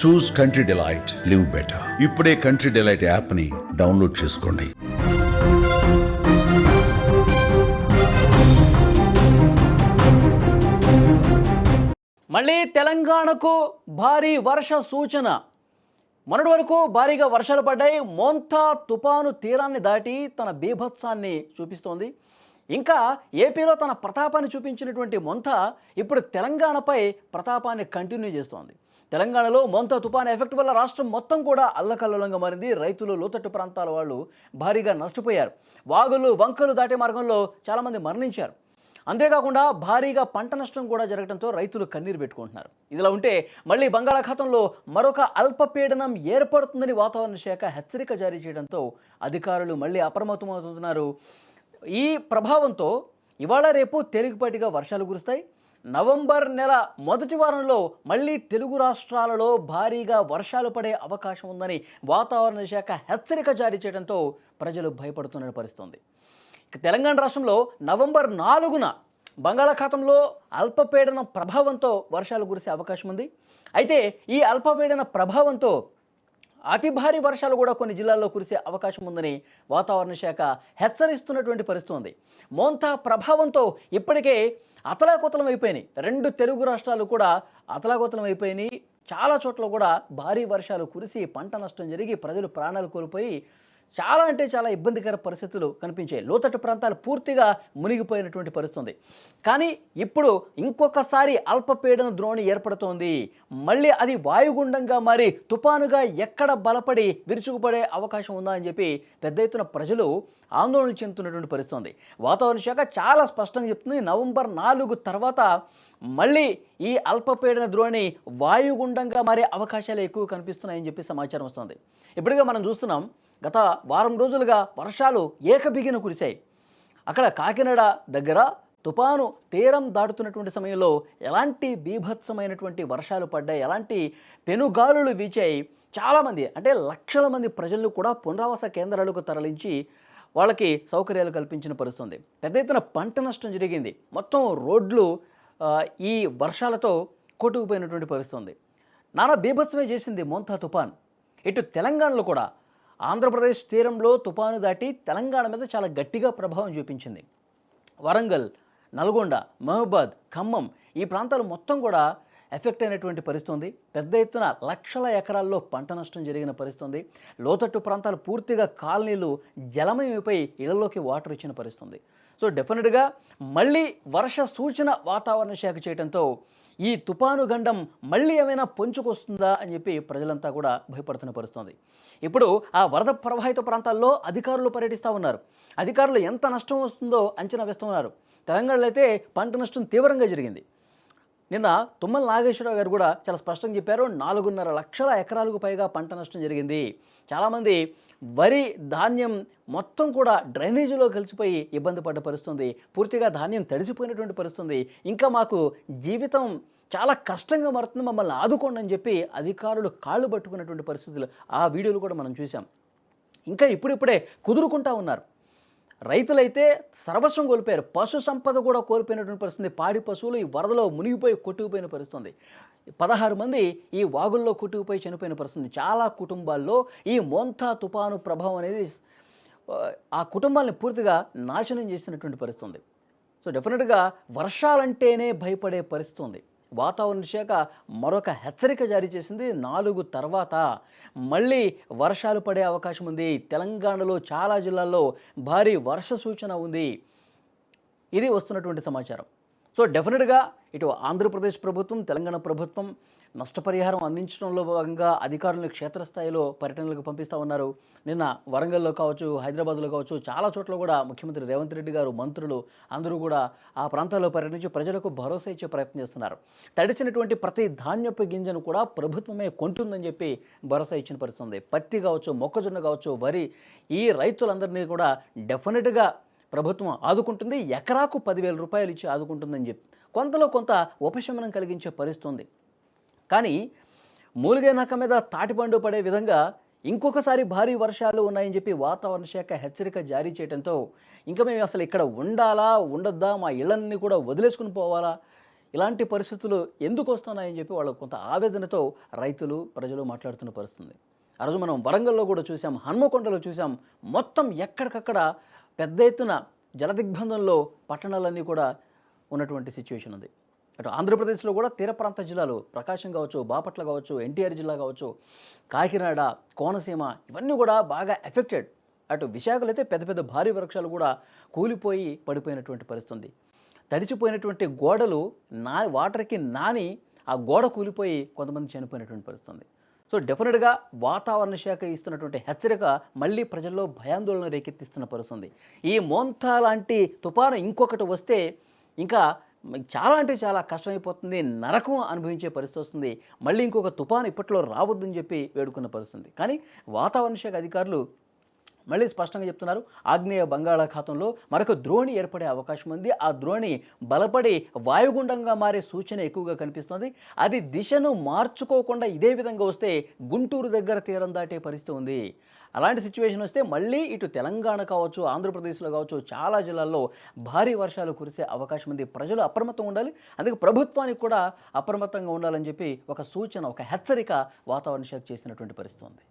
చూస్ country delight, live better. ఇప్పుడే country delight యాప్ని download చేసుకోండి. మళ్ళీ తెలంగాణకు భారీ వర్ష సూచన. మొన్నటి వరకు భారీగా వర్షాలు పడ్డాయి. మోంతా తుపాను తీరాన్ని దాటి తన బీభత్సాన్ని చూపిస్తోంది. ఇంకా ఏపీలో తన ప్రతాపాన్ని చూపించినటువంటి మోంతా ఇప్పుడు తెలంగాణపై ప్రతాపాన్ని కంటిన్యూ చేస్తోంది. తెలంగాణలో మోంతా తుపాను ఎఫెక్ట్ వల్ల రాష్ట్రం మొత్తం కూడా అల్లకల్లోలంగా మారింది. రైతులు, లోతట్టు ప్రాంతాల వాళ్ళు భారీగా నష్టపోయారు. వాగులు, వంకలు దాటే మార్గంలో చాలామంది మరణించారు. అంతేకాకుండా భారీగా పంట నష్టం కూడా జరగడంతో రైతులు కన్నీరు పెట్టుకుంటున్నారు. ఇదిలా ఉంటే మళ్ళీ బంగాళాఖాతంలో మరొక అల్పపీడనం ఏర్పడుతుందని వాతావరణ శాఖ హెచ్చరిక జారీ చేయడంతో అధికారులు మళ్ళీ అప్రమత్తమవుతున్నారు. ఈ ప్రభావంతో ఇవాళ రేపు తేలికపాటిగా వర్షాలు కురుస్తాయి. నవంబర్ నెల మొదటి వారంలో మళ్ళీ తెలుగు రాష్ట్రాలలో భారీగా వర్షాలు పడే అవకాశం ఉందని వాతావరణ శాఖ హెచ్చరిక జారీ చేయడంతో ప్రజలు భయపడుతున్న పరిస్థితి. తెలంగాణ రాష్ట్రంలో నవంబర్ 4న బంగాళాఖాతంలో అల్పపీడనం ప్రభావంతో వర్షాలు కురిసే అవకాశం ఉంది. అయితే ఈ అల్పపీడన ప్రభావంతో అతి భారీ వర్షాలు కూడా కొన్ని జిల్లాల్లో కురిసే అవకాశం ఉందని వాతావరణ శాఖ హెచ్చరిస్తున్నటువంటి పరిస్థితి ఉంది. మోంతా ప్రభావంతో ఇప్పటికే అతలాకుతలం అయిపోయినాయి. 2 తెలుగు రాష్ట్రాలు కూడా అతలాకుతలం అయిపోయినాయి. చాలా చోట్ల కూడా భారీ వర్షాలు కురిసి పంట నష్టం జరిగి ప్రజలు ప్రాణాలు కోల్పోయి చాలా అంటే చాలా ఇబ్బందికర పరిస్థితులు కనిపించాయి. లోతట్టు ప్రాంతాలు పూర్తిగా మునిగిపోయినటువంటి పరిస్థితి. కానీ ఇప్పుడు ఇంకొకసారి అల్పపీడన ద్రోణి ఏర్పడుతోంది. మళ్ళీ అది వాయుగుండంగా మారి తుపానుగా ఎక్కడ బలపడి విరుచుకుపడే అవకాశం ఉందా అని చెప్పి పెద్ద ఎత్తున ప్రజలు ఆందోళన చెందుతున్నటువంటి పరిస్థితి. వాతావరణ శాఖ చాలా స్పష్టంగా చెప్తుంది, నవంబర్ 4 తర్వాత మళ్ళీ ఈ అల్పపీడన ద్రోణి వాయుగుండంగా మారే అవకాశాలు ఎక్కువ కనిపిస్తున్నాయని చెప్పి సమాచారం వస్తుంది. ఇప్పటికే మనం చూస్తున్నాం, గత వారం రోజులుగా వర్షాలు ఏకబిగిన కురిశాయి. అక్కడ కాకినాడ దగ్గర తుపాను తీరం దాటుతున్నటువంటి సమయంలో ఎలాంటి బీభత్సమైనటువంటి వర్షాలు పడ్డాయి, ఎలాంటి పెనుగాలులు వీచాయి. చాలామంది అంటే లక్షల మంది ప్రజలను కూడా పునరావాస కేంద్రాలకు తరలించి వాళ్ళకి సౌకర్యాలు కల్పించిన పరిస్థితుంది. పెద్ద ఎత్తున పంట నష్టం జరిగింది. మొత్తం రోడ్లు ఈ వర్షాలతో కొట్టుకుపోయినటువంటి పరిస్థితుంది. నానా బీభత్సమే చేసింది మోంతా తుఫాన్. ఇటు తెలంగాణలో కూడా ఆంధ్రప్రదేశ్ తీరంలో తుపాను దాటి తెలంగాణ మీద చాలా గట్టిగా ప్రభావం చూపించింది. వరంగల్, నల్గొండ, మహబూబాద్, ఖమ్మం ఈ ప్రాంతాలు మొత్తం కూడా ఎఫెక్ట్ అయినటువంటి పరిస్థితి ఉంది. పెద్ద ఎత్తున లక్షల ఎకరాల్లో పంట నష్టం జరిగిన పరిస్థితి ఉంది. లోతట్టు ప్రాంతాలు పూర్తిగా కాలనీలు జలమయమైపోయి ఇళ్లలోకి వాటర్ ఇచ్చిన పరిస్థితి. సో డెఫినెట్గా మళ్ళీ వర్ష సూచన వాతావరణ శాఖ చేయడంతో ఈ తుపాను గండం మళ్ళీ ఏమైనా పొంచుకొస్తుందా అని చెప్పి ప్రజలంతా కూడా భయపడుతున్న పరిస్థితుంది. ఇప్పుడు ఆ వరద ప్రభావిత ప్రాంతాల్లో అధికారులు పర్యటిస్తూ ఉన్నారు. అధికారులు ఎంత నష్టం వస్తుందో అంచనా వేస్తున్నారు. తెలంగాణలో అయితే పంట నష్టం తీవ్రంగా జరిగింది. నిన్న తుమ్మల నాగేశ్వరరావు గారు కూడా చాలా స్పష్టంగా చెప్పారు, 4.5 లక్షల ఎకరాలకు పైగా పంట నష్టం జరిగింది. చాలామంది వరి, ధాన్యం మొత్తం కూడా డ్రైనేజీలో కలిసిపోయి ఇబ్బంది పడ్డ పరిస్థితుంది. పూర్తిగా ధాన్యం తడిసిపోయినటువంటి పరిస్థితుంది. ఇంకా మాకు జీవితం చాలా కష్టంగా మారుతుంది, మమ్మల్ని ఆదుకోండి అని చెప్పి అధికారులు కాళ్ళు పట్టుకున్నటువంటి పరిస్థితులు ఆ వీడియోలు కూడా మనం చూసాం. ఇంకా ఇప్పుడిప్పుడే కుదురుకుంటా ఉన్నారు. రైతులైతే సర్వస్వం కోల్పోయారు. పశు సంపద కూడా కోల్పోయినటువంటి పరిస్థితి. పాడి పశువులు ఈ వరదలో మునిగిపోయి కొట్టుకుపోయిన పరిస్థితుంది. 16 మంది ఈ వాగుల్లో కొట్టుకుపోయి చనిపోయిన పరిస్థితి. చాలా కుటుంబాల్లో ఈ మోంతా తుపాను ప్రభావం అనేది ఆ కుటుంబాలను పూర్తిగా నాశనం చేసినటువంటి పరిస్థితి. సో డెఫినెట్గా వర్షాలంటేనే భయపడే పరిస్థితి ఉంది. వాతావరణ శాఖ మరొక హెచ్చరిక జారీ చేసింది. 4 తర్వాత మళ్ళీ వర్షాలు పడే అవకాశం ఉంది. తెలంగాణలో చాలా జిల్లాల్లో భారీ వర్ష సూచన ఉంది. ఇది వస్తున్నటువంటి సమాచారం. సో డెఫినెట్గా ఇటు ఆంధ్రప్రదేశ్ ప్రభుత్వం, తెలంగాణ ప్రభుత్వం నష్టపరిహారం అందించడంలో భాగంగా అధికారులను క్షేత్రస్థాయిలో పర్యటనలకు పంపిస్తూ ఉన్నారు. నిన్న వరంగల్లో కావచ్చు, హైదరాబాద్లో కావచ్చు, చాలా చోట్ల కూడా ముఖ్యమంత్రి రేవంత్ రెడ్డి గారు, మంత్రులు అందరూ కూడా ఆ ప్రాంతాల్లో పర్యటించి ప్రజలకు భరోసా ఇచ్చే ప్రయత్నం చేస్తున్నారు. తడిసినటువంటి ప్రతి ధాన్యపు గింజను కూడా ప్రభుత్వమే కొంటుందని చెప్పి భరోసా ఇచ్చిన పరిస్థితి ఉంది. పత్తి కావచ్చు, మొక్కజొన్న కావచ్చు, వరి, ఈ రైతులందరినీ కూడా డెఫినెట్గా ప్రభుత్వం ఆదుకుంటుంది. ఎకరాకు 10,000 రూపాయలు ఇచ్చి ఆదుకుంటుందని చెప్పి కొంతలో కొంత ఉపశమనం కలిగించే పరిస్థితి ఉంది. కానీ మూలిగే నక్క మీద తాటిపండు పడే విధంగా ఇంకొకసారి భారీ వర్షాలు ఉన్నాయని చెప్పి వాతావరణ శాఖ హెచ్చరిక జారీ చేయడంతో ఇంకా మేము అసలు ఇక్కడ ఉండాలా, ఉండొద్దా, మా ఇళ్ళన్నీ కూడా వదిలేసుకుని పోవాలా, ఇలాంటి పరిస్థితులు ఎందుకు వస్తున్నాయని చెప్పి వాళ్ళు కొంత ఆవేదనతో రైతులు ప్రజలు మాట్లాడుతున్న పరిస్థితుంది. ఆ రోజు మనం వరంగల్లో కూడా చూసాం, హన్మకొండలో చూసాం, మొత్తం ఎక్కడికక్కడ పెద్ద ఎత్తున జలదిగ్బంధంలో పట్టణాలన్నీ కూడా ఉన్నటువంటి సిచ్యువేషన్ ఉంది. అటు ఆంధ్రప్రదేశ్లో కూడా తీర ప్రాంత జిల్లాలు ప్రకాశం కావచ్చు, బాపట్ల కావచ్చు, ఎన్టీఆర్ జిల్లా కావచ్చు, కాకినాడ, కోనసీమ ఇవన్నీ కూడా బాగా ఎఫెక్టెడ్. అటు విశాఖలో అయితే పెద్ద పెద్ద భారీ వృక్షాలు కూడా కూలిపోయి పడిపోయినటువంటి పరిస్థితి ఉంది. తడిచిపోయినటువంటి గోడలు వాటర్కి నాని ఆ గోడ కూలిపోయి కొంతమంది చనిపోయినటువంటి పరిస్థితి ఉంది. సో డెఫినెట్గా వాతావరణ శాఖ ఇస్తున్నటువంటి హెచ్చరిక మళ్ళీ ప్రజల్లో భయాందోళన రేకెత్తిస్తున్న పరిస్థితి. ఈ మోంతా లాంటి తుఫాను ఇంకొకటి వస్తే ఇంకా చాలా అంటే చాలా కష్టమైపోతుంది, నరకం అనుభవించే పరిస్థితి వస్తుంది. మళ్ళీ ఇంకొక తుఫాను ఇప్పట్లో రావద్దని చెప్పి వేడుకున్న పరిస్థితి. కానీ వాతావరణ శాఖ అధికారులు మళ్ళీ స్పష్టంగా చెప్తున్నారు, ఆగ్నేయ బంగాళాఖాతంలో మరొక ద్రోణి ఏర్పడే అవకాశం ఉంది. ఆ ద్రోణి బలపడి వాయుగుండంగా మారే సూచన ఎక్కువగా కనిపిస్తుంది. అది దిశను మార్చుకోకుండా ఇదే విధంగా వస్తే గుంటూరు దగ్గర తీరం దాటే పరిస్థితి ఉంది. అలాంటి సిచ్యువేషన్ వస్తే మళ్ళీ ఇటు తెలంగాణ కావచ్చు, ఆంధ్రప్రదేశ్లో కావచ్చు, చాలా జిల్లాల్లో భారీ వర్షాలు కురిసే అవకాశం ఉంది. ప్రజలు అప్రమత్తంగా ఉండాలి. అందుకే ప్రభుత్వానికి కూడా అప్రమత్తంగా ఉండాలని చెప్పి ఒక సూచన, ఒక హెచ్చరిక వాతావరణ శాఖ చేసినటువంటి పరిస్థితి ఉంది.